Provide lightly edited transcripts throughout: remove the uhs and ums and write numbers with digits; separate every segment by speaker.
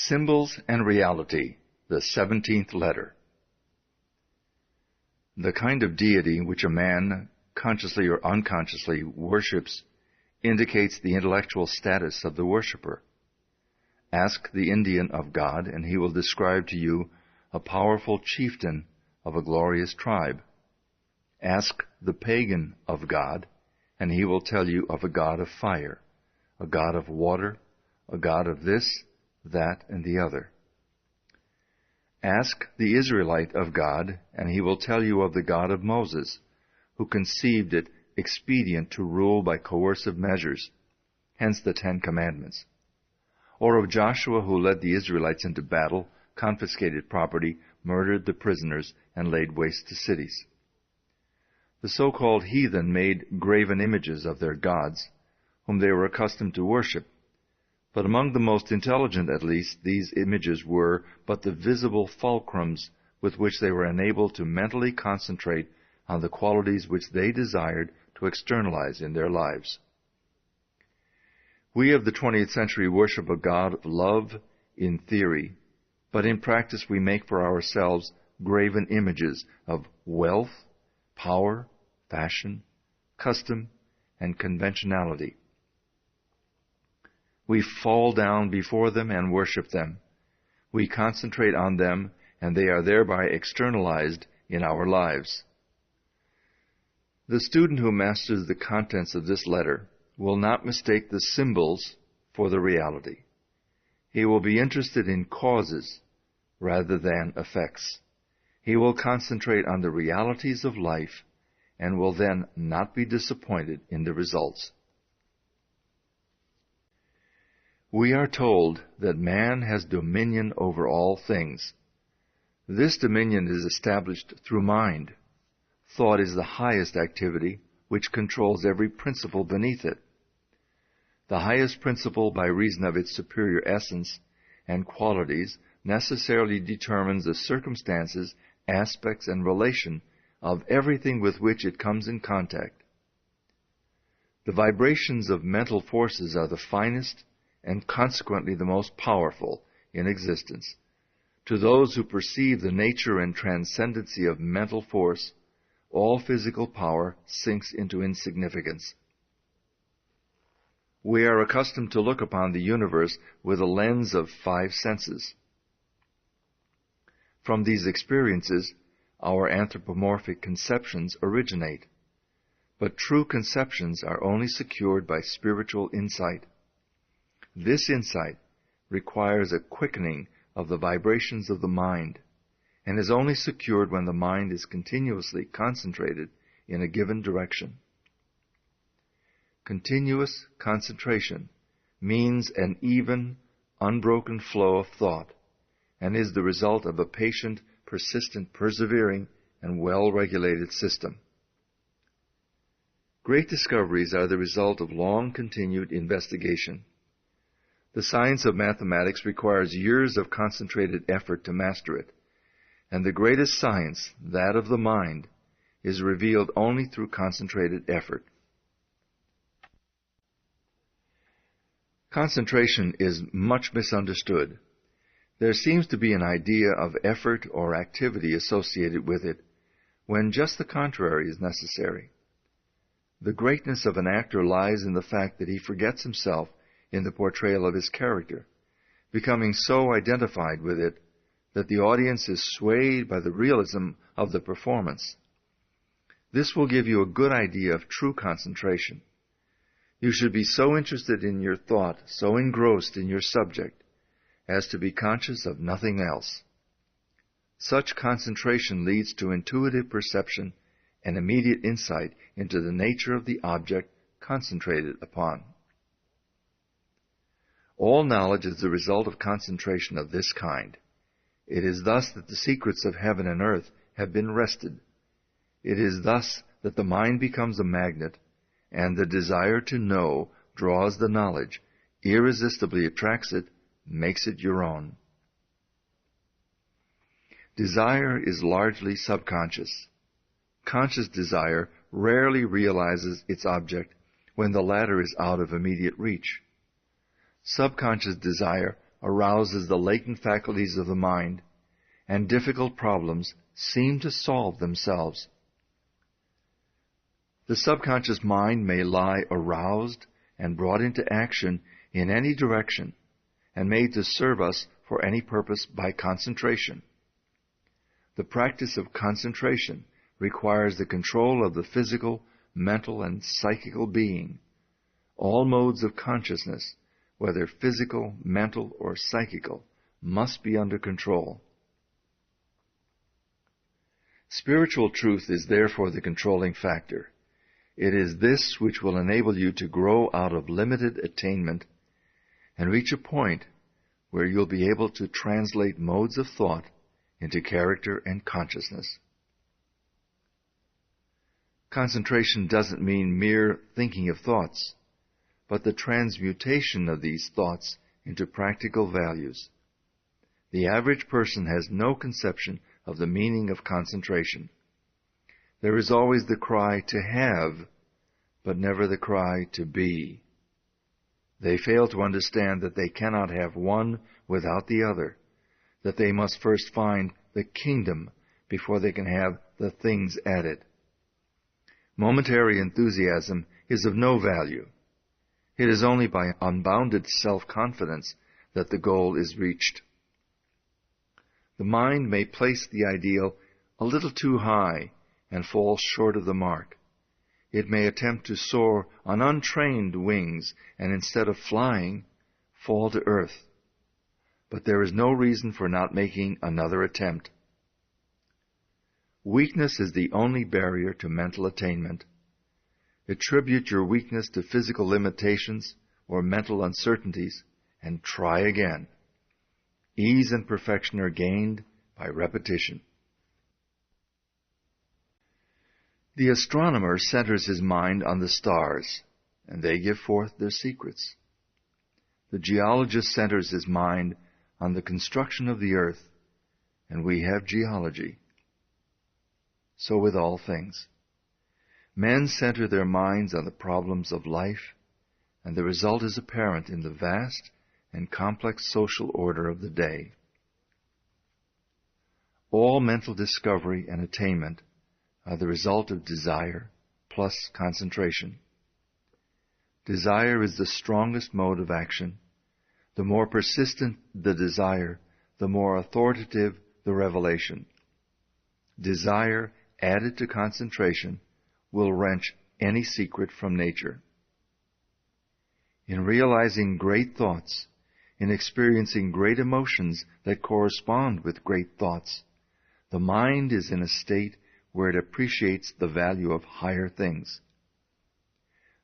Speaker 1: Symbols and Reality, the 17th letter. The kind of deity which a man, consciously or unconsciously, worships indicates the intellectual status of the worshipper. Ask the Indian of God, and he will describe to you a powerful chieftain of a glorious tribe. Ask the pagan of God, and he will tell you of a god of fire, a god of water, a god of this, that, and the other. Ask the Israelite of God, and he will tell you of the God of Moses, who conceived it expedient to rule by coercive measures, hence the 10 Commandments. Or of Joshua, who led the Israelites into battle, confiscated property, murdered the prisoners, and laid waste to cities. The so-called heathen made graven images of their gods, whom they were accustomed to worship. But among the most intelligent, at least, these images were but the visible fulcrums with which they were enabled to mentally concentrate on the qualities which they desired to externalize in their lives. We of the 20th century worship a God of love in theory, but in practice we make for ourselves graven images of wealth, power, fashion, custom, and conventionality. We fall down before them and worship them. We concentrate on them, and they are thereby externalized in our lives. The student who masters the contents of this letter will not mistake the symbols for the reality. He will be interested in causes rather than effects. He will concentrate on the realities of life and will then not be disappointed in the results. We are told that man has dominion over all things. This dominion is established through mind. Thought is the highest activity which controls every principle beneath it. The highest principle, by reason of its superior essence and qualities, necessarily determines the circumstances, aspects, and relation of everything with which it comes in contact. The vibrations of mental forces are the finest and consequently the most powerful in existence. To those who perceive the nature and transcendency of mental force, all physical power sinks into insignificance. We are accustomed to look upon the universe with a lens of 5 senses. From these experiences, our anthropomorphic conceptions originate. But true conceptions are only secured by spiritual insight. This insight requires a quickening of the vibrations of the mind, and is only secured when the mind is continuously concentrated in a given direction. Continuous concentration means an even, unbroken flow of thought, and is the result of a patient, persistent, persevering, and well-regulated system. Great discoveries are the result of long-continued investigation. The science of mathematics requires years of concentrated effort to master it, and the greatest science, that of the mind, is revealed only through concentrated effort. Concentration is much misunderstood. There seems to be an idea of effort or activity associated with it, when just the contrary is necessary. The greatness of an actor lies in the fact that he forgets himself in the portrayal of his character, becoming so identified with it that the audience is swayed by the realism of the performance. This will give you a good idea of true concentration. You should be so interested in your thought, so engrossed in your subject, as to be conscious of nothing else. Such concentration leads to intuitive perception and immediate insight into the nature of the object concentrated upon. All knowledge is the result of concentration of this kind. It is thus that the secrets of heaven and earth have been wrested. It is thus that the mind becomes a magnet, and the desire to know draws the knowledge, irresistibly attracts it, makes it your own. Desire is largely subconscious. Conscious desire rarely realizes its object when the latter is out of immediate reach. Subconscious desire arouses the latent faculties of the mind, and difficult problems seem to solve themselves. The subconscious mind may lie aroused and brought into action in any direction, and made to serve us for any purpose by concentration. The practice of concentration requires the control of the physical, mental, and psychical being. All modes of consciousness, whether physical, mental, or psychical, must be under control. Spiritual truth is therefore the controlling factor. It is this which will enable you to grow out of limited attainment and reach a point where you'll be able to translate modes of thought into character and consciousness. Concentration doesn't mean mere thinking of thoughts, but the transmutation of these thoughts into practical values. The average person has no conception of the meaning of concentration. There is always the cry to have, but never the cry to be. They fail to understand that they cannot have one without the other, that they must first find the kingdom before they can have the things added. Momentary enthusiasm is of no value. It is only by unbounded self-confidence that the goal is reached. The mind may place the ideal a little too high and fall short of the mark. It may attempt to soar on untrained wings and instead of flying, fall to earth. But there is no reason for not making another attempt. Weakness is the only barrier to mental attainment. Attribute your weakness to physical limitations or mental uncertainties and try again. Ease and perfection are gained by repetition. The astronomer centers his mind on the stars, and they give forth their secrets. The geologist centers his mind on the construction of the earth, and we have geology. So with all things. Men center their minds on the problems of life, and the result is apparent in the vast and complex social order of the day. All mental discovery and attainment are the result of desire plus concentration. Desire is the strongest mode of action. The more persistent the desire, the more authoritative the revelation. Desire added to concentration will wrench any secret from nature. In realizing great thoughts, in experiencing great emotions that correspond with great thoughts, the mind is in a state where it appreciates the value of higher things.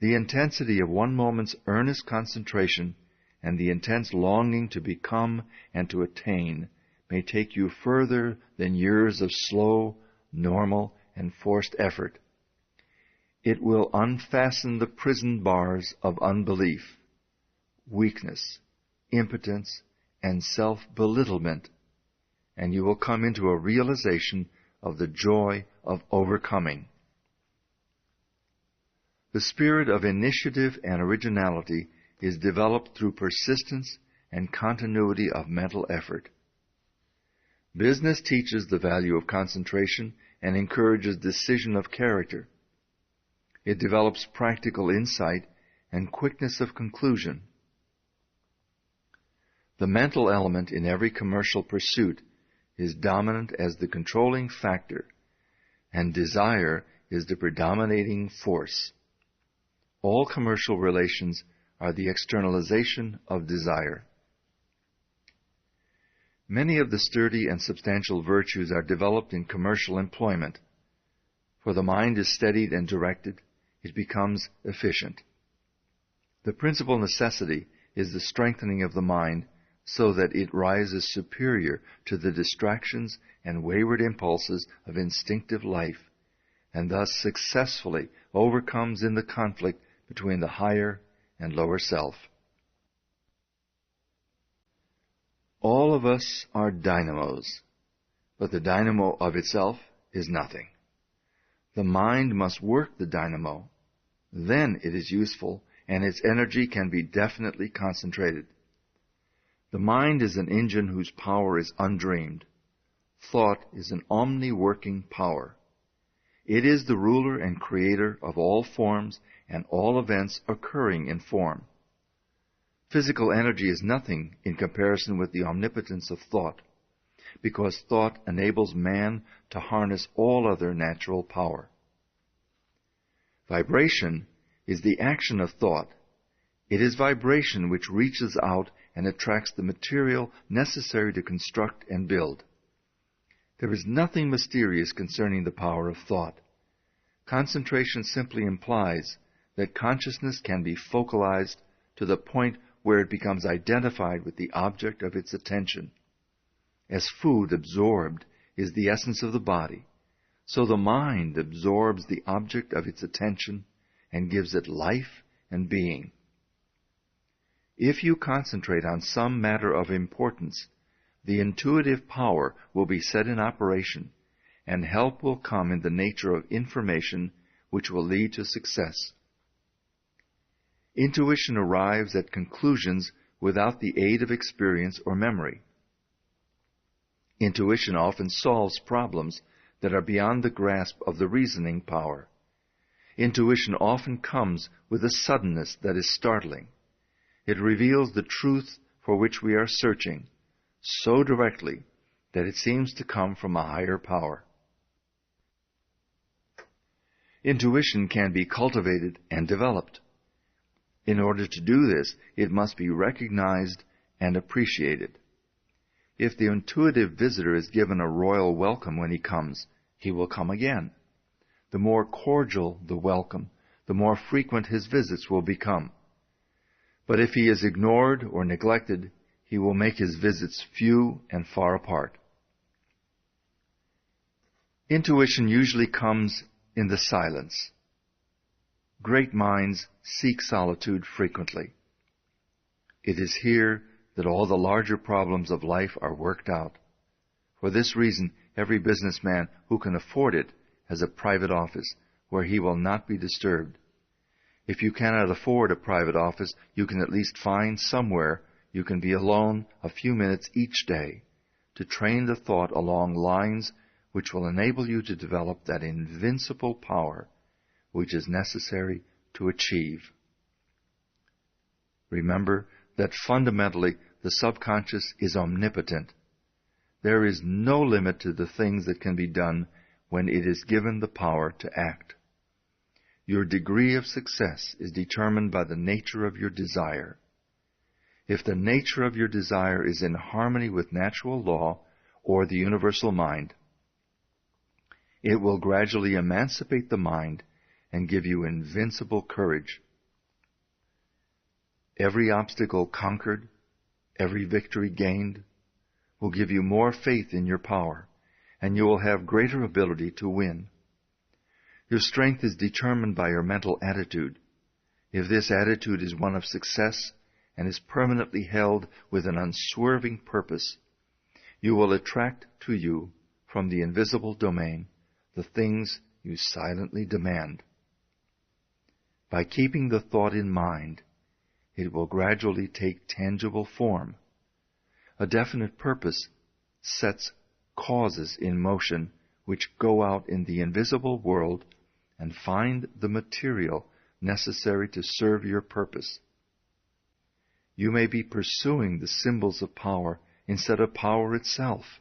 Speaker 1: The intensity of one moment's earnest concentration and the intense longing to become and to attain may take you further than years of slow, normal, and forced effort. It will unfasten the prison bars of unbelief, weakness, impotence, and self-belittlement, and you will come into a realization of the joy of overcoming. The spirit of initiative and originality is developed through persistence and continuity of mental effort. Business teaches the value of concentration and encourages decision of character. It develops practical insight and quickness of conclusion. The mental element in every commercial pursuit is dominant as the controlling factor, and desire is the predominating force. All commercial relations are the externalization of desire. Many of the sturdy and substantial virtues are developed in commercial employment. For the mind is steadied and directed, it becomes efficient. The principal necessity is the strengthening of the mind so that it rises superior to the distractions and wayward impulses of instinctive life, and thus successfully overcomes in the conflict between the higher and lower self. All of us are dynamos, but the dynamo of itself is nothing. The mind must work the dynamo. Then it is useful, and its energy can be definitely concentrated. The mind is an engine whose power is undreamed. Thought is an omni-working power. It is the ruler and creator of all forms and all events occurring in form. Physical energy is nothing in comparison with the omnipotence of thought, because thought enables man to harness all other natural power. Vibration is the action of thought. It is vibration which reaches out and attracts the material necessary to construct and build. There is nothing mysterious concerning the power of thought. Concentration simply implies that consciousness can be focalized to the point where it becomes identified with the object of its attention. As food absorbed is the essence of the body, so the mind absorbs the object of its attention and gives it life and being. If you concentrate on some matter of importance, the intuitive power will be set in operation, and help will come in the nature of information which will lead to success. Intuition arrives at conclusions without the aid of experience or memory. Intuition often solves problems that are beyond the grasp of the reasoning power. Intuition often comes with a suddenness that is startling. It reveals the truth for which we are searching so directly that it seems to come from a higher power. Intuition can be cultivated and developed. In order to do this, it must be recognized and appreciated. If the intuitive visitor is given a royal welcome when he comes, he will come again. The more cordial the welcome, the more frequent his visits will become. But if he is ignored or neglected, he will make his visits few and far apart. Intuition usually comes in the silence. Great minds seek solitude frequently. It is here that all the larger problems of life are worked out. For this reason, every businessman who can afford it has a private office where he will not be disturbed. If you cannot afford a private office, you can at least find somewhere you can be alone a few minutes each day to train the thought along lines which will enable you to develop that invincible power which is necessary to achieve. Remember that fundamentally the subconscious is omnipotent. There is no limit to the things that can be done when it is given the power to act. Your degree of success is determined by the nature of your desire. If the nature of your desire is in harmony with natural law or the universal mind, it will gradually emancipate the mind and give you invincible courage. Every obstacle conquered, every victory gained, will give you more faith in your power, and you will have greater ability to win. Your strength is determined by your mental attitude. If this attitude is one of success and is permanently held with an unswerving purpose, you will attract to you from the invisible domain the things you silently demand. By keeping the thought in mind, it will gradually take tangible form. A definite purpose sets causes in motion which go out in the invisible world and find the material necessary to serve your purpose. You may be pursuing the symbols of power instead of power itself.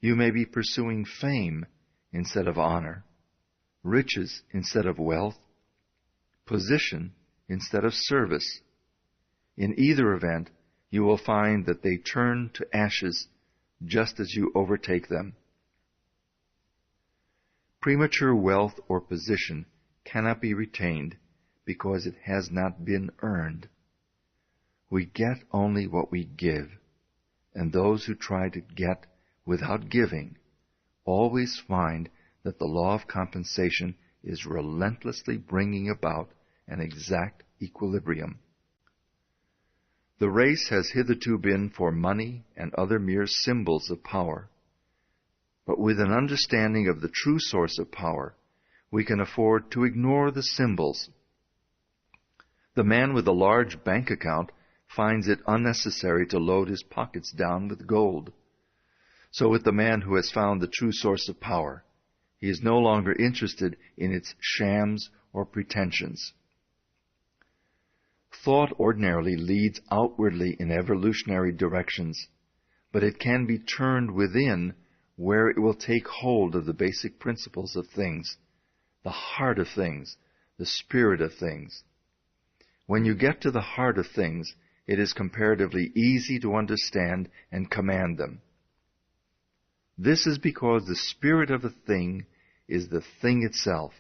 Speaker 1: You may be pursuing fame instead of honor, riches instead of wealth, position instead of service. In either event, you will find that they turn to ashes just as you overtake them. Premature wealth or position cannot be retained because it has not been earned. We get only what we give, and those who try to get without giving always find that the law of compensation is relentlessly bringing about an exact equilibrium. The race has hitherto been for money and other mere symbols of power. But with an understanding of the true source of power, we can afford to ignore the symbols. The man with a large bank account finds it unnecessary to load his pockets down with gold. So with the man who has found the true source of power, he is no longer interested in its shams or pretensions. Thought ordinarily leads outwardly in evolutionary directions, but it can be turned within where it will take hold of the basic principles of things, the heart of things, the spirit of things. When you get to the heart of things, it is comparatively easy to understand and command them. This is because the spirit of a thing is the thing itself,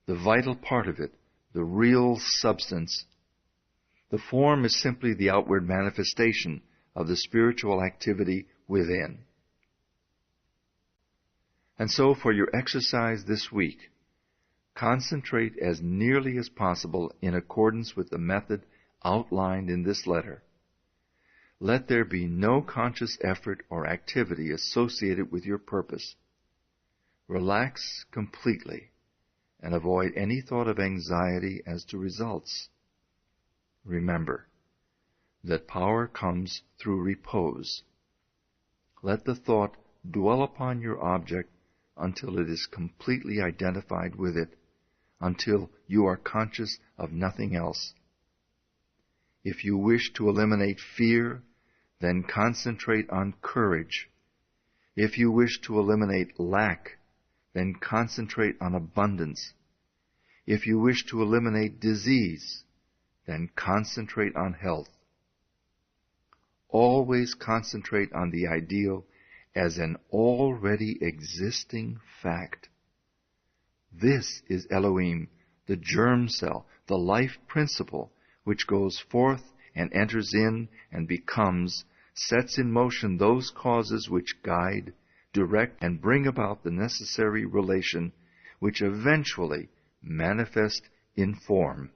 Speaker 1: the vital part of it, the real substance. The form is simply the outward manifestation of the spiritual activity within. And so for your exercise this week, concentrate as nearly as possible in accordance with the method outlined in this letter. Let there be no conscious effort or activity associated with your purpose. Relax completely and avoid any thought of anxiety as to results. Remember that power comes through repose. Let the thought dwell upon your object until it is completely identified with it, until you are conscious of nothing else. If you wish to eliminate fear, then concentrate on courage. If you wish to eliminate lack, then concentrate on abundance. If you wish to eliminate disease, then concentrate on health. Always concentrate on the ideal as an already existing fact. This is Elohim, the germ cell, the life principle, which goes forth and enters in and becomes, sets in motion those causes which guide, direct, and bring about the necessary relation which eventually manifest in form.